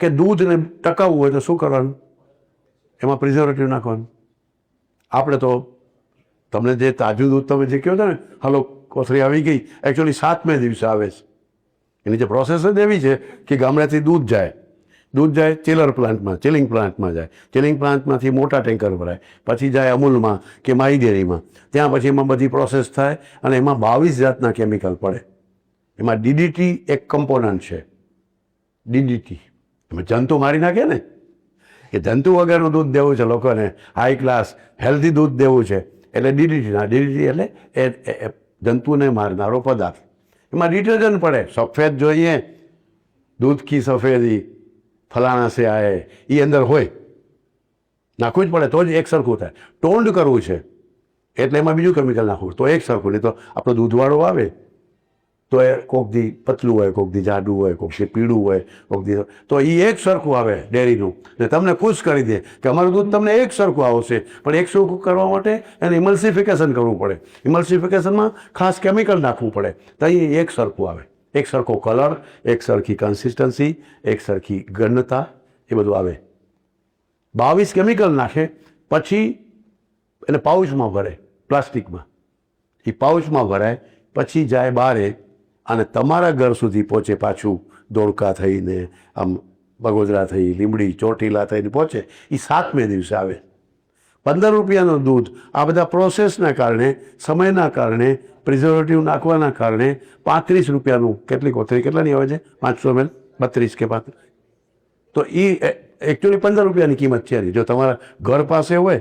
કે દૂધને ટકાવવું હોય તો શું કરવાનું? એમાં પ્રિઝર્વેટિવ નાખવાનું. આપણે તો તમને જે તાજું દૂધ તમે જે કહો છો ને, હલો કોથળી આવી ગઈ, એકચ્યુઅલી 7મે દિવસે આવે છે. એની જે પ્રોસેસ જ એવી છે કે ગામડેથી દૂધ જાય ચિલર પ્લાન્ટમાં, ચિલિંગ પ્લાન્ટમાં જાય, ચિલિંગ પ્લાન્ટમાંથી મોટા ટેન્કર ભરાય, પછી જાય અમૂલમાં કે માઈ ડેરીમાં, ત્યાં પછી એમાં બધી પ્રોસેસ થાય અને એમાં 22 જાતના કેમિકલ પડે. એમાં ડીડીટી એક કમ્પોનન્ટ છે. ડીડીટી એમાં જંતુ મારી નાખે ને, કે જંતુ વગરનું દૂધ દેવું છે લોકોને, હાઈ ક્લાસ હેલ્ધી દૂધ દેવું છે, એટલે ડીડીટી એટલે એ જંતુને મારનારો પદાર્થ. એમાં ડિટર્જન્ટ પડે, સફેદ જોઈએ, દૂધ કી સફેદી ફલાણા સે આએ, એ અંદર હોય, નાખવું જ પડે તો જ એક સરખું થાય. ટોન્ડ કરવું છે એટલે એમાં બીજું કેમિકલ નાખવું તો એક સરખું. નહીં તો આપણો દૂધવાળો આવે તો એ કોક દી પતલું હોય, કોક દી જાડું હોય, કોક દી પીળું હોય, કોક દી તો એ એક સરખું આવે ડેરીનું, ને તમને ખુશ કરી દે કે અમારું દૂધ તમને એક સરખું આવશે. પણ એક સરખું કરવા માટે એને ઇમલ્સિફિકેશન કરવું પડે. ઇમલ્સિફિકેશનમાં ખાસ કેમિકલ નાખવું પડે તો એ એક સરખું આવે, એક સરખો કલર, એક સરખી કન્સિસ્ટન્સી, એક સરખી ઘનતા, એ બધું આવે. 22 કેમિકલ નાખે, પછી એને પાઉચમાં ભરે, પ્લાસ્ટિકમાં. એ પાઉચમાં ભરાય, પછી જાય બહારે અને તમારા ઘર સુધી પહોંચે, પાછું ધોળકા થઈને, આમ બગોદરા થઈ, લીંબડી, ચોટીલા થઈને પહોંચે. એ 7મે દિવસે આવે. 15 રૂપિયાનું દૂધ આ બધા પ્રોસેસના કારણે, સમયના કારણે, પ્રિઝર્વેટિવ નાખવાના કારણે 35 રૂપિયાનું, કેટલી કોથળી કેટલાની આવે છે? 500 ml, 32 કે 35. તો એ એકચ્યુઅલી 15 રૂપિયાની કિંમત છે. જો તમારા ઘર પાસે હોય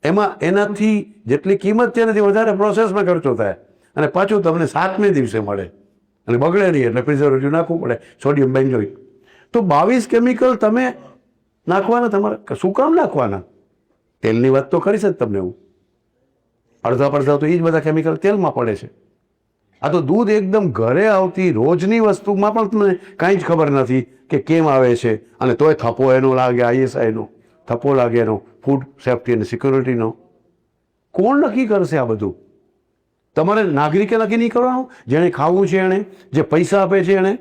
એમાં એનાથી જેટલી કિંમત છે એનાથી વધારે પ્રોસેસમાં ખર્ચો થાય, અને પાછું તમને 7મે દિવસે મળે, અને બગડે નહીં એટલે પ્રિઝર્વેટિવ નાખવું પડે, સોડિયમ બેન્ઝોઇટ. તો 22 કેમિકલ તમે નાખવાના, તમારે શું કામ નાખવાના? તેલની વાત તો કરીશ જ તમને હું. અડધા પડધા તો એ જ બધા કેમિકલ તેલમાં પડે છે. આ તો દૂધ એકદમ ઘરે આવતી રોજની વસ્તુમાં પણ તમને કાંઈ જ ખબર નથી કે કેમ આવે છે, અને તોય થપ્પો એનો લાગે, ISIનો થપ્પો લાગે, એનો ફૂડ સેફ્ટી અને સિક્યોરિટીનો. કોણ નક્કી કરશે આ બધું? તમારે નાગરિકે નક્કી નહીં કરવાનું, જેણે ખાવું છે એણે, જે પૈસા આપે છે એણે.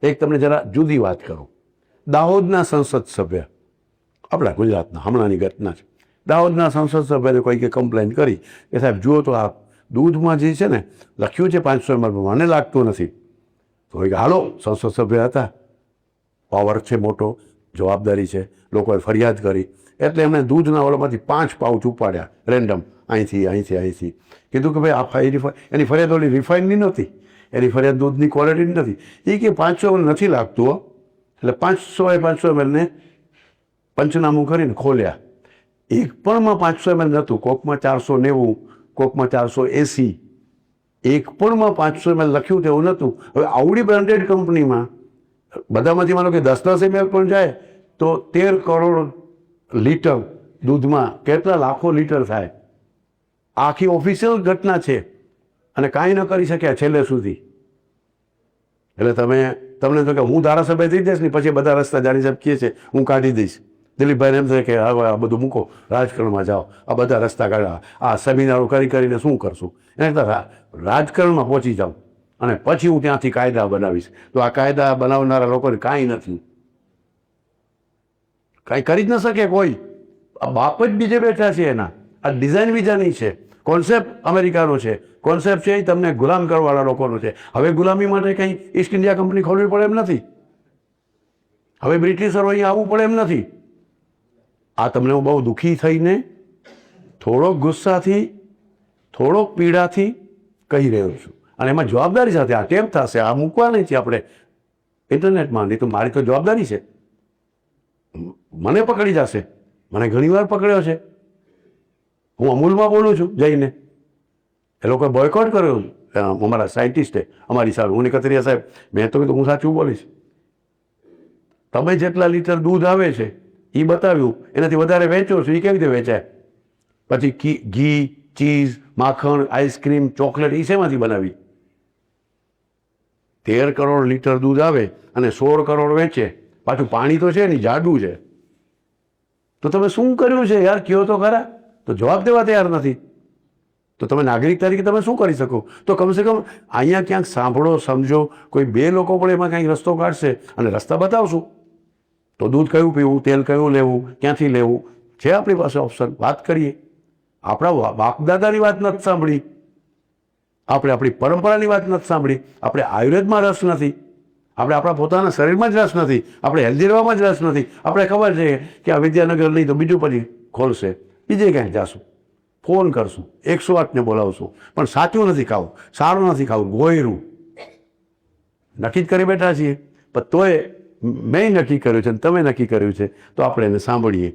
એક તમને જરા જુદી વાત કરું. દાહોદના સંસદ સભ્ય, આપણા ગુજરાતના, હમણાંની ઘટના છે. દાહોદના સંસદ સભ્યને કોઈકે કમ્પ્લેન કરી કે સાહેબ જુઓ તો આ દૂધમાં જે છે ને લખ્યું છે 500 ml, મને લાગતું નથી. તો કે હાલો, સંસદ સભ્ય હતા, પાવર છે મોટો, જવાબદારી છે, લોકોએ ફરિયાદ કરી એટલે એમણે દૂધના ઓલામાંથી 5 પાઉચ ઉપાડ્યા રેન્ડમ, અહીંથી. કીધું કે ભાઈ આ એની ફરિયાદ ઓલી રિફાઇનની નહોતી, એની ફરિયાદ દૂધની ક્વોલિટીની નથી. એ કે 500 ml નથી લાગતું હો. એટલે 500 ml ને પંચનામું કરીને ખોલ્યા. એક પણમાં 500 ml નહોતું, કોકમાં 490, કોકમાં 480, એક પણમાં 500 ml લખ્યું તેવું નહોતું. હવે આવડી બ્રાન્ડેડ કંપનીમાં બધામાંથી માનો કે 10 ml પણ જાય તો 13 કરોડ લીટર દૂધમાં કેટલા લાખો લીટર થાય. આખી ઓફિશિયલ ઘટના છે, અને કાંઈ ન કરી શક્યા છેલ્લે સુધી. એટલે તમને તો કે હું ધારાસભ્ય થઈ જઈશ ને પછી બધા રસ્તા જાણી સાહેબ કહે છે હું કાઢી દઈશ. દિલીપભાઈને એમ થાય કે હવે આ બધું મૂકો, રાજકારણમાં જાઓ, આ બધા રસ્તા કાઢવા, આ સેમિનારો કરીને શું કરશું? એને રાજકારણમાં પહોંચી જાઉં અને પછી હું ત્યાંથી કાયદા બનાવીશ. તો આ કાયદા બનાવનારા લોકોને કાંઈ નથી, કાંઈ કરી જ ન શકે કોઈ. આ બાપ જ બીજે બેઠા છે એના. આ ડિઝાઇન બીજાની છે, કોન્સેપ્ટ અમેરિકાનો છે, કોન્સેપ્ટ છે એ તમને ગુલામ કરવાવાળા લોકોનો છે. હવે ગુલામી માટે કંઈ ઈસ્ટ ઇન્ડિયા કંપની ખોલવી પડે એમ નથી, હવે બ્રિટિશરો અહીં આવવું પડે એમ નથી. આ તમને હું બહુ દુઃખી થઈને, થોડોક ગુસ્સાથી, થોડોક પીડાથી કહી રહ્યો છું, અને એમાં જવાબદારી સાથે. આ ટેપ થશે, આ મૂકવા નહીં છે આપણે ઇન્ટરનેટમાં, નહીં તો મારી તો જવાબદારી છે. મને પકડી જશે, મને ઘણીવાર પકડ્યો છે. હું અમૂલમાં બોલું છું જઈને, એ લોકોએ બોયકોટ કર્યો અમારા સાયન્ટિસ્ટે અમારી સામે. હું કતરિયા સાહેબ, મેં તો કીધું હું સાચું બોલીશ, તમે જેટલા લીટર દૂધ આવે છે એ બતાવ્યું, એનાથી વધારે વેચો છો, એ કેવી રીતે વેચાય? પછી ઘી, ચીઝ, માખણ, આઈસ્ક્રીમ, ચોકલેટ એ શેમાંથી બનાવી? 13 કરોડ લીટર દૂધ આવે અને 16 કરોડ વેચે, પાછું પાણી તો છે ને જાડું છે. તો તમે શું કર્યું છે યાર, કયો તો ખરા. તો જવાબ દેવા તૈયાર નથી. તો તમે નાગરિક તરીકે તમે શું કરી શકો? તો કમસે કમ અહીંયા ક્યાંક સાંભળો, સમજો, કોઈ 2 લોકો પણ એમાં કંઈક રસ્તો કાઢશે અને રસ્તા બતાવશું. તો દૂધ કયું પીવું, તેલ કયું લેવું, ક્યાંથી લેવું, છે આપણી પાસે ઓપ્શન. વાત કરીએ. આપણા બાપદાદાની વાત નથી સાંભળી, આપણે આપણી પરંપરાની વાત નથી સાંભળી, આપણે આયુર્વેદમાં રસ નથી, આપણે આપણા પોતાના શરીરમાં જ રસ નથી, આપણે હેલ્ધી રહેવામાં જ રસ નથી. આપણે ખબર છે કે આ વિદ્યાનગર નહીં તો બીજું પછી ખોલશે, બીજે ક્યાંય જશું, ફોન કરશું, 108ને બોલાવશું, પણ સાચું નથી ખાવું, સારું નથી ખાવું, ગોયરું નક્કી જ કરી બેઠા છીએ. પણ તોય મેં નક્કી કર્યું છે અને તમે નક્કી કર્યું છે, તો આપણે એને સાંભળીએ.